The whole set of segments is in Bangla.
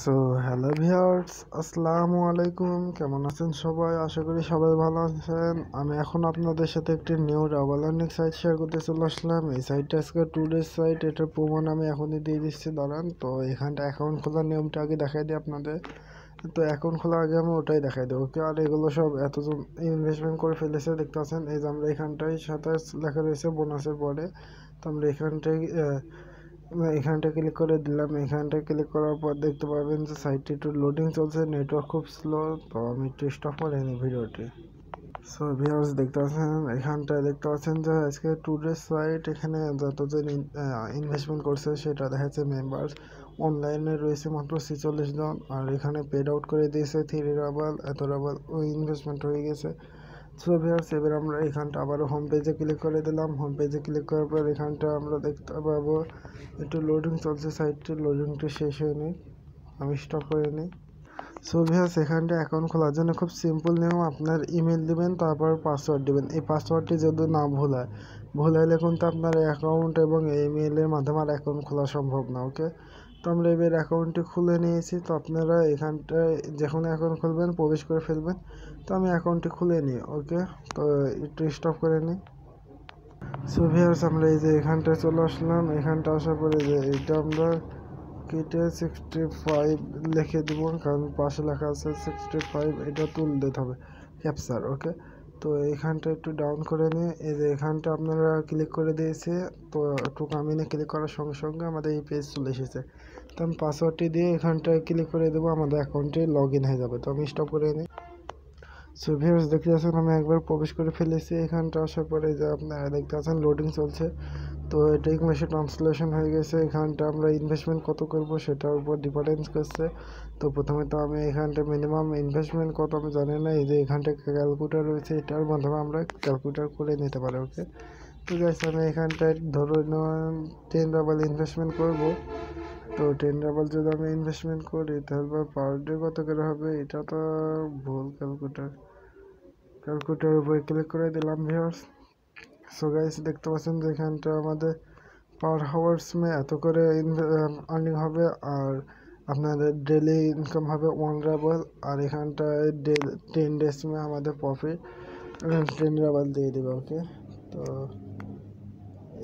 সো হ্যালো ভিউয়ার্স, আসসালামু আলাইকুম। কেমন আছেন সবাই? আশা করি সবাই ভালো আছেন। আমি এখন আপনাদের সাথে একটি নিউ রাবাল আর্নিং সাইট শেয়ার করতে চলে আসলাম। এই সাইটটা আজকে 2 ডেজ সাইট, এটার প্রমাণ আমি এখনই দিয়ে দিচ্ছি, দাঁড়ান। তো এখানটা অ্যাকাউন্ট খোলার নিয়মটা আগে দেখাই দিই আপনাদের। তো অ্যাকাউন্ট খোলা আগে আমি ওটাই দেখাই দেবো, ওকে। আর এগুলো সব এতজন ইনভেস্টমেন্ট করে ফেলেছে, দেখতে পাচ্ছেন। এই যে আমরা এখানটায় সাথে লেখা রয়েছে বোনাসের পরে। তো আমরা এখানটা ক্লিক করে দিলাম। এখানটা ক্লিক করার পর দেখতে পাবেন যে সাইটটি একটু লোডিং চলছে, নেটওয়ার্ক খুব স্লো। তো আমি একটু স্টপ করে নিই ভিডিওটি। সো ভিউয়ার্স, দেখতে পাচ্ছেন এখানটায় দেখতে পাচ্ছেন যে আজকে 2 ডেজ সাইট। এখানে যতজন ইনভেস্টমেন্ট করছে সেটা দেখা যাচ্ছে মেম্বার্স অনলাইনে রয়েছে মাত্র 46 জন। আর এখানে পেড আউট করে দিয়েছে 3 রাবাল, এত রাবাল ওই ইনভেস্টমেন্ট হয়ে গেছে। সো ভিউয়ার্স, এবার আমরা এখানটা আবারও হোম পেজে ক্লিক করে দিলাম। হোম পেজে ক্লিক করার পর এখানটা আমরা দেখতে পাবো একটু লোডিং চলছে, সাইটটি লোডিংটি শেষ হয়নি, আমি স্টপ করে নিই। সো ভিউয়ার্স, এখানটা অ্যাকাউন্ট খোলার জন্য খুব সিম্পল নিয়ম। আপনার ইমেল দিবেন, তারপর পাসওয়ার্ড দিবেন। এই পাসওয়ার্ডটি যদি না ভুল হলে কিন্তু আপনার অ্যাকাউন্ট এবং ইমেলের মাধ্যমে আর অ্যাকাউন্ট খোলা সম্ভব না, ওকে। তো আমরা এবার অ্যাকাউন্টটি খুলে নিয়েছি। তো আপনারা এখানটায় যখন অ্যাকাউন্ট খুলবেন প্রবেশ করে ফেলবেন। তো আমি অ্যাকাউন্টটি খুলে নিই, ওকে। তো একটু স্টপ করে নিই। সো ভিউয়ার্স, আমরা এই যে এখানটায় চলে আসলাম। এখানটা আসার পরে যে এটা আমরা কেটে 65 লিখে দেবো, কারণ পাশে লেখা আছে 65, এটা তুলে দিতে হবে ক্যাপচার, ওকে। তো এখানটা একটু ডাউন করে নিয়ে এই যে এখানটা আপনারা ক্লিক করে দিয়েছে। তো একটু কামিনে ক্লিক করার সঙ্গে সঙ্গে আমাদের এই পেজ চলে এসেছে। তো আমি পাসওয়ার্ডটি দিয়ে এখানটায় ক্লিক করে দেবো, আমাদের অ্যাকাউন্টে লগ ইন হয়ে যাবে। তো আমি স্টপ করে নিই। সো ভিউয়ার্স, দেখতে পাচ্ছেন আমি একবার প্রবেশ করে ফেলেছি। এখানটা আসার পরে যে আপনারা দেখতে পাচ্ছেন লোডিং চলছে। তো এটা ইংলিশে ট্রান্সলেশন হয়ে গেছে। এখানটা আমরা ইনভেস্টমেন্ট কত করব সেটার উপর ডিপেন্ডেন্স করছে। তো প্রথমে তো আমি এখানটা মিনিমাম ইনভেস্টমেন্ট কত আমি জানি না। এই যে এখানটা ক্যালকুলেটার রয়েছে, এটার মাধ্যমে আমরা ক্যালকুলেটার করে নিতে পারি, ওকে। ঠিক আছে, আমি এখানটায় ধরুন 10 রাবাল ইনভেস্টমেন্ট করব। তো 10 রাবাল যদি আমি ইনভেস্টমেন্ট করি তাহলে পার ডে কত করে হবে? এটা তো ভুল ক্যালকুলেটার উপরে ক্লিক করে দিলাম ভিউয়ার্স। সো গাইস, দেখতে পাচ্ছেন যে এখানটা আমাদের পার হাওয়ার্স এত করে আর্নিং হবে। আর আপনাদের ডেলি ইনকাম হবে 1 রাবাল। আর এখানটায় 10 ডেজ আমাদের প্রফিট 10 রাবাল দিয়ে দেবে, ওকে। তো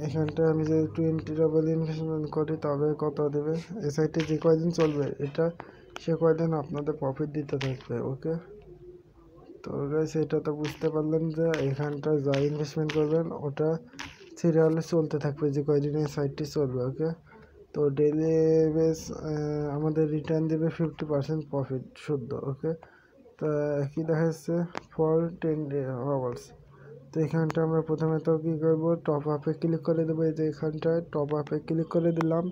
এখানটায় আমি যদি 20 রাবাল ইনভেস্টমেন্ট করি তবে কত দেবে? এই সাইটে যে কয়দিন চলবে এটা, সে কয়দিন আপনাদের প্রফিট দিতে থাকবে, ওকে। তো গাইস, এটা তো বুঝতে পারলেন যে এখানটা যা ইনভেস্টমেন্ট করবেন ওটা সিরিয়ালে চলতে থাকবে যে কয়দিন এই সাইটটি চলবে, ওকে। তো ডেইলি বেস আমাদের রিটার্ন দেবে 50% প্রফিট শুদ্ধ, ওকে। তা কি দেখা যাচ্ছে ফর 10 আওয়ার্স। তো এখানটা আমরা প্রথমে তো কী করবো, টপ আপে ক্লিক করে দেবো। এই যে এখানটায় টপ আপে ক্লিক করে দিলাম।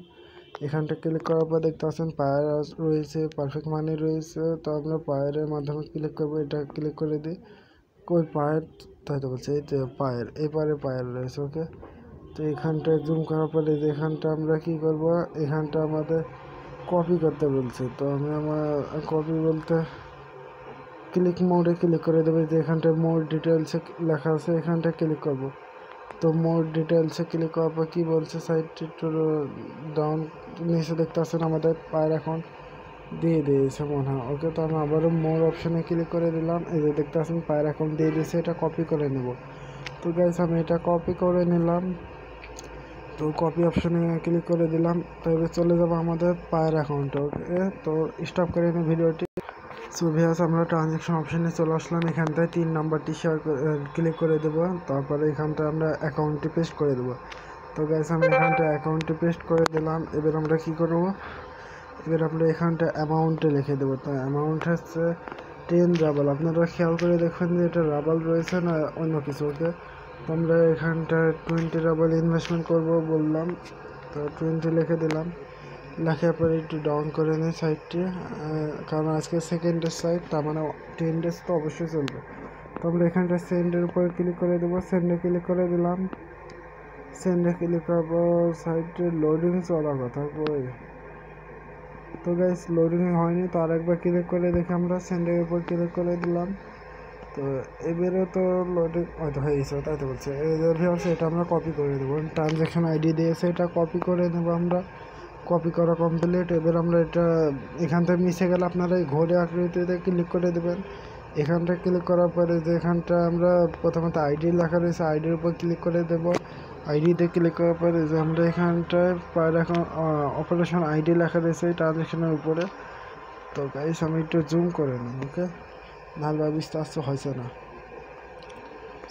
এখানটা ক্লিক করার পর দেখতে পাচ্ছেন পায়ার রয়েছে, পারফেক্ট মানি রয়েছে। তো আমরা পায়ারের মাধ্যমে ক্লিক করবো, এটা ক্লিক করে দিই। কই পায়ের, তাই তো বলছে এই যে পায়ের, এপারে পায়ের রয়েছে, ওকে। তো এখানটায় জুম করার পরে যে এখানটা আমরা কি করব, এখানটা আমাদের কপি করতে বলছে। তো আমি আমার কপি বলতে ক্লিক মোডে ক্লিক করে দেবে। যে এখানটায় মোর ডিটেলসে লেখা আছে, এখানটায় ক্লিক করব। তো মোর ডিটেলসে ক্লিক করার পর কী বলছে, সাইটটি একটু ডাউন নিচে দেখতে পাচ্ছেন আমাদের পায়ের এখন দিয়ে দিয়েছে মনে হয়, ওকে। তো আমি আবারও মোর অপশানে ক্লিক করে দিলাম। এই যে দেখতে পাচ্ছেন পায়ের অ্যাকাউন্ট দিয়ে দিয়েছে, এটা কপি করে নেব। তো গাইস, আমি এটা কপি করে নিলাম। তো কপি অপশানে ক্লিক করে দিলাম। তো এবার চলে যাবো আমাদের পায়ের অ্যাকাউন্টে, ওকে। তো স্টপ করে নিই ভিডিওটি। সো ভিউয়ার্স, আমরা ট্রানজ্যাকশন অপশানে চলে আসলাম। এখানটায় 3 নাম্বারটি ক্লিক করে দেবো। তারপরে এখানটা আমরা অ্যাকাউন্টটি পেস্ট করে দেবো। তো গাইস, আমি এখানটা অ্যাকাউন্টটি পেস্ট করে দিলাম। এবার আমরা কী করবো, এবার আমরা এখানটা অ্যামাউন্টে লিখে দেবো। তো অ্যামাউন্ট হচ্ছে 10 রাবাল। আপনারা খেয়াল করে দেখবেন যে এটা রাবাল রয়েছে না অন্য কিছু, ওকে। তো আমরা এখানটা 20 রাবাল ইনভেস্টমেন্ট করব বললাম। তো 20 লিখে দিলাম। লেখার পরে একটু ডাউন করে নিই সাইটটি, কারণ আজকে সেকেন্ড ডে সাইট, তার মানে 10 ডেজ তো অবশ্যই চলবে। তো আমরা এখানটা সেন্ডের উপরে ক্লিক করে দেবো। সেন্ডে ক্লিক করে দিলাম। সেন্ডে ক্লিক করার পর সাইটে লোডিং চলার কথা কই। তো গাইস, লোডিং হয়নি। তো আরেকবার ক্লিক করে দেখি আমরা। সেন্ডের উপর ক্লিক করে দিলাম। তো এবারে তো লোডিং হয়তো হয়ে গেছে, তাই তো বলছে। এটা আমরা কপি করে দেবো। ট্রানজ্যাকশন আইডি দিয়েছে, এটা কপি করে নেবো আমরা। কপি করা কমপ্লিট। এবার আমরা এটা এখান থেকে মিশে গেলে আপনারা এই ঘোরে আকৃতিতে ক্লিক করে দেবেন। এখানটা ক্লিক করার পরে যে এখানটা আমরা প্রথমত আইডি লেখা রয়েছে, আইডির উপর ক্লিক করে দেব। আইডিতে ক্লিক করার পরে যে আমরা এখানটায় এখন অপারেশন আইডি লেখা রয়েছে ট্রানজ্যাকশনের উপরে। তো গাইস আমি একটু জুম করে নিই, ওকে, নাহলে বুঝতে আসতে হয়েছে না।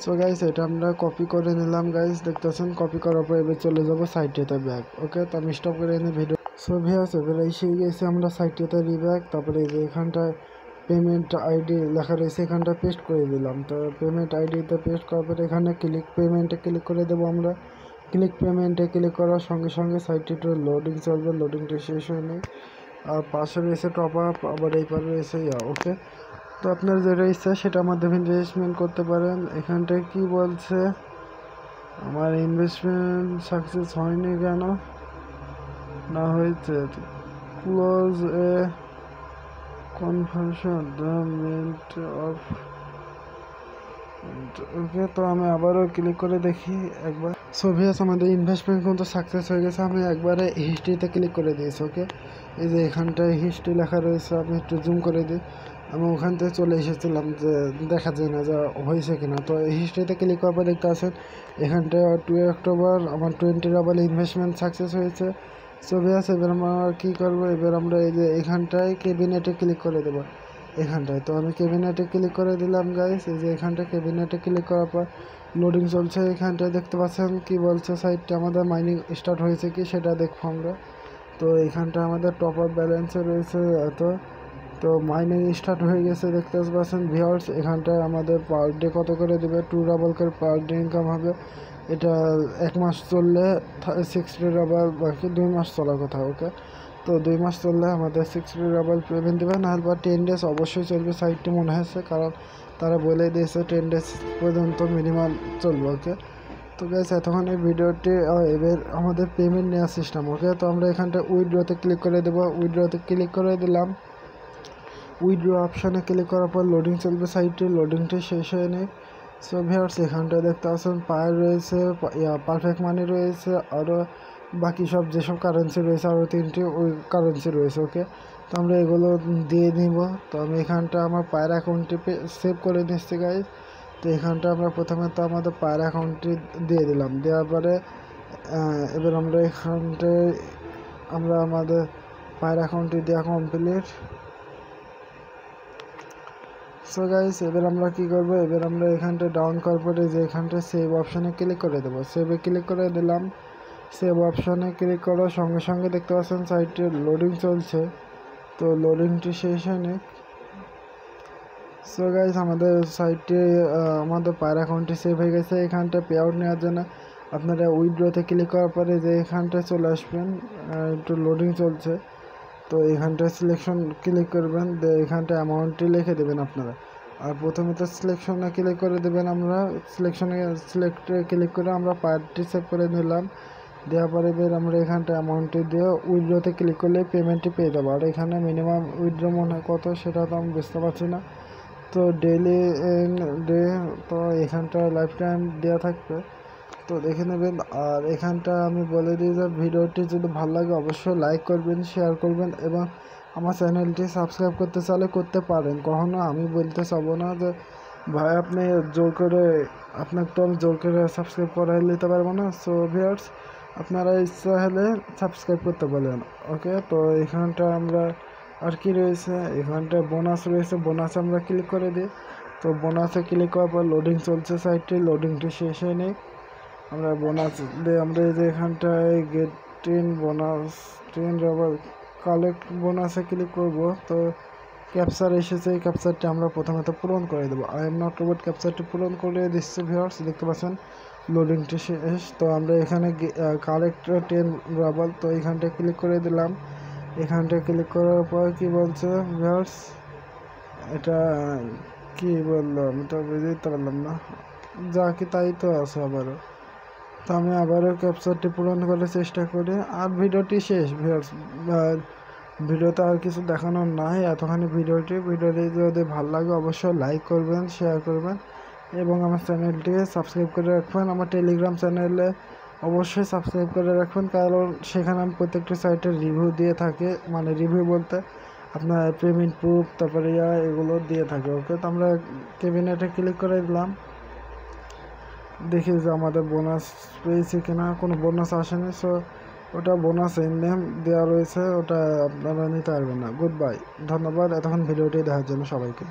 সো গাইস এটা আমরা কপি করে নিলাম গাইস, দেখতেছেন কপি করার পর এবার চলে যাব সাইটেতে ব্যাক। ওকে, তো আমি স্টপ করে নিই ভিডিও। সো ভিউয়ার্স এবার এসে গেছি আমরা সাইটেতে রিব্যাক। তারপরে এই যে এখানটায় পেমেন্ট আইডি লেখা রয়েছে এখানটা পেস্ট করে দিলাম। তো পেমেন্ট আইডিতে পেস্ট করার পরে এখানে পেমেন্টে ক্লিক করে দেবো আমরা। পেমেন্টে ক্লিক করার সঙ্গে সঙ্গে সাইটটি একটু লোডিং চলবে, লোডিংটা শেষ হয়নি। আর পাশে রয়েছে টপ আপ, আবার এই পাশে রয়েছে ওকে। তো আপনার যেটা ইচ্ছা সেটার মাধ্যমে ইনভেস্টমেন্ট করতে পারেন। এখানটায় কি বলছে আমার ইনভেস্টমেন্ট সাকসেস হয়নি কেন, না হয়েছে close a conversion the mint of. Okay, তো আমি আবারও ক্লিক করে দেখি একবার। সো ভিউয়ার্স আমাদের ইনভেস্টমেন্ট কিন্তু সাকসেস হয়ে গেছে। আমি একবারে হিস্ট্রিতে ক্লিক করে দিয়েছি। ওকে, এই যে এখানটায় হিস্ট্রি লেখা রয়েছে, আমি একটু জুম করে দিই। আমি ওখান থেকে চলে এসেছিলাম যে দেখা যায় না যে হয়েছে কিনা। তো হিস্ট্রিতে ক্লিক করার পর দেখতে আসেন এখানটায় 2 অক্টোবর আমার 20 রাবাল ইনভেস্টমেন্ট সাকসেস হয়েছে। সো ভিউয়ার্স এবার আমরা কী করবো, এবার আমরা এই যে এখানটায় ক্যাবিনেটে ক্লিক করে দেবো এখানটায়। তো আমি ক্যাবিনেটে ক্লিক করে দিলাম গাইস। এই যে এখানটায় ক্যাবিনেটে ক্লিক করার পর লোডিং চলছে। এখানটায় দেখতে পাচ্ছেন কি বলছে সাইটটা আমাদের মাইনিং স্টার্ট হয়েছে কি সেটা দেখবো আমরা। তো এখানটা আমাদের টপ আপ ব্যালেন্সে রয়েছে এত। তো মাইনিং স্টার্ট হয়ে গেছে দেখতে পাচ্ছেন ভিউয়ার্স। এখানটায় আমাদের পার ডে কত করে দেবে, 2 রাবল করে পার ডে ইনকাম হবে। এটা 1 মাস চললে 60 রাবল, বাকি 2 মাস চলার কথা। ওকে, তো 2 মাস চললে আমাদের 60 রাবল পেমেন্ট দেবে, নাহলে বা 10 ডেজ অবশ্যই চলবে সাইটটি মনে হয়েছে, কারণ তারা বলে দিয়েছে 10 ডেজ পর্যন্ত মিনিমাম চলবে। ওকে, তো গাইস এতক্ষণ এই ভিডিওটি এবার আমাদের পেমেন্ট নেওয়ার সিস্টেম। ওকে, তো আমরা এখানটা উইথড্রতে ক্লিক করে দেবো। উইথড্রতে ক্লিক করে দিলাম। উইথড্র অপশানে ক্লিক করার পর লোডিং চলবে সাইটটি, লোডিংটি শেষ হয়ে নেই। সো ভিউয়ার্স এখানটায় দেখতে পাচ্ছেন পায়ের রয়েছে, পারফেক্ট মানি রয়েছে, আরও বাকি সব যেসব কারেন্সি রয়েছে আরও 3টি ওই কারেন্সি রয়েছে। ওকে, তো আমরা এগুলো দিয়ে নিব। তো আমি এখানটা আমার পায়ের অ্যাকাউন্টটি সেভ করে নিচ্ছি গাইজ। তো এখানটা আমরা প্রথমে তো আমাদের পায়ের অ্যাকাউন্টটি দিয়ে দিলাম, দেওয়ার পরে এবার আমরা এখানটায় আমরা আমাদের পায়ের অ্যাকাউন্টটি দেওয়া কমপ্লিট। সো গাইস এবার আমরা কি করব, এবার আমরা এখানটা ডাউন করার পরে যে এখানটা সেভ অপশানে ক্লিক করে দেবো। সেভে ক্লিক করে দিলাম। সেভ অপশানে ক্লিক করার সঙ্গে সঙ্গে দেখতে পাচ্ছেন সাইটে লোডিং চলছে। তো লোডিংটি শেষ হয়নি। সো গাইস আমাদের সাইটে আমাদের পায়ের অ্যাকাউন্টটি সেভ হয়ে গেছে। এখানটা পে আউট নেওয়ার জন্য আপনারা উইথড্রতে ক্লিক করার পরে যে এখানটায় চলে আসবেন, একটু লোডিং চলছে। তো এখানটায় সিলেকশন ক্লিক করবেন, এখানটা অ্যামাউন্টটি লিখে দেবেন আপনারা। আর প্রথমে তো সিলেকশনে ক্লিক করে দেবেন। আমরা সিলেক্টে ক্লিক করে আমরা পার্টটি সেভ করে নিলাম। দেওয়ার পরে এবার আমরা এখানটা অ্যামাউন্টটি দিয়ে উইথড্রতে ক্লিক করলে পেমেন্টটি পেয়ে যাবো। আর এখানে মিনিমাম উইথড্র মনে হয় কত সেটা তো আমি বুঝতে পারছি না। তো ডেইলি ডে, তো এখানটা লাইফ টাইম দেওয়া থাকবে, তো দেখে নেবেন। আর এখানটা আমি বলে দিই যে ভিডিওটি যদি ভালো লাগে অবশ্যই লাইক করবেন, শেয়ার করবেন এবং আমার চ্যানেলটি সাবস্ক্রাইব করতে চাইলে করতে পারেন। কখনো আমি বলতে চাবো না যে ভাই আপনি জোর করে, আপনাকে তো আমি জোর করে সাবস্ক্রাইব করাই নিতে পারবো না। সো ভিউয়ার্স আপনারা ইচ্ছা হলে সাবস্ক্রাইব করতে পারেন। ওকে, তো এখানটা আমরা আর কি রয়েছে, এখানটা বোনাস রয়েছে, বোনাসে আমরা ক্লিক করে দিই। তো বোনাসে ক্লিক করার পর লোডিং চলছে সাইটটি, লোডিংটি শেষ হয়ে নেই। আমরা বোনাস দিয়ে আমরা এই যে এখানটায় গেট 10 বোনাস 10 রাবার কালেক্ট বোনাসে ক্লিক করব। তো ক্যাপচার এসেছে, এই ক্যাপচারটি আমরা প্রথমে পূরণ করে দেবো। আই এম নট রোবট ক্যাপচারটি পূরণ করে দিচ্ছে ভিউয়ার্স, দেখতে পাচ্ছেন লোডিংটি শেষ। তো আমরা এখানে কালেক্ট 10 রাবার, তো এখানটায় ক্লিক করে দিলাম। এখানটায় ক্লিক করার পর কি বলছে ভিউয়ার্স, এটা কি বললো আমি তো বুঝতে পারলাম না, যা কি তাই তো আছে আবারও। তো আমি আবারও ক্যাপচারটি পূরণ করার চেষ্টা করি। আর ভিডিওটি শেষ ভিউয়ার্স, ভিডিওতে আর কিছু দেখানোর নাই। এতখানি ভিডিওটি যদি ভালো লাগে অবশ্যই লাইক করবেন, শেয়ার করবেন এবং আমার চ্যানেলটি সাবস্ক্রাইব করে রাখবেন। আমার টেলিগ্রাম চ্যানেলে অবশ্যই সাবস্ক্রাইব করে রাখবেন, কারণ সেখানে আমি প্রত্যেকটা সাইটের রিভিউ দিয়ে থাকি, মানে রিভিউ বলতে আপনার পেমেন্ট প্রুফ তারপরে এগুলো দিয়ে থাকে। ওকে, তো আমরা ক্যাবিনেটে ক্লিক করে দিলাম, দেখি যে আমাদের বোনাস পেয়েছি কিনা। কোনো বোনাস আসেনি, সো ওটা বোনাস নেম দেওয়া রয়েছে, ওটা আপনারা নিতে পারবেন না। গুড বাই, ধন্যবাদ এতক্ষণ ভিডিওটি দেখার জন্য সবাইকে।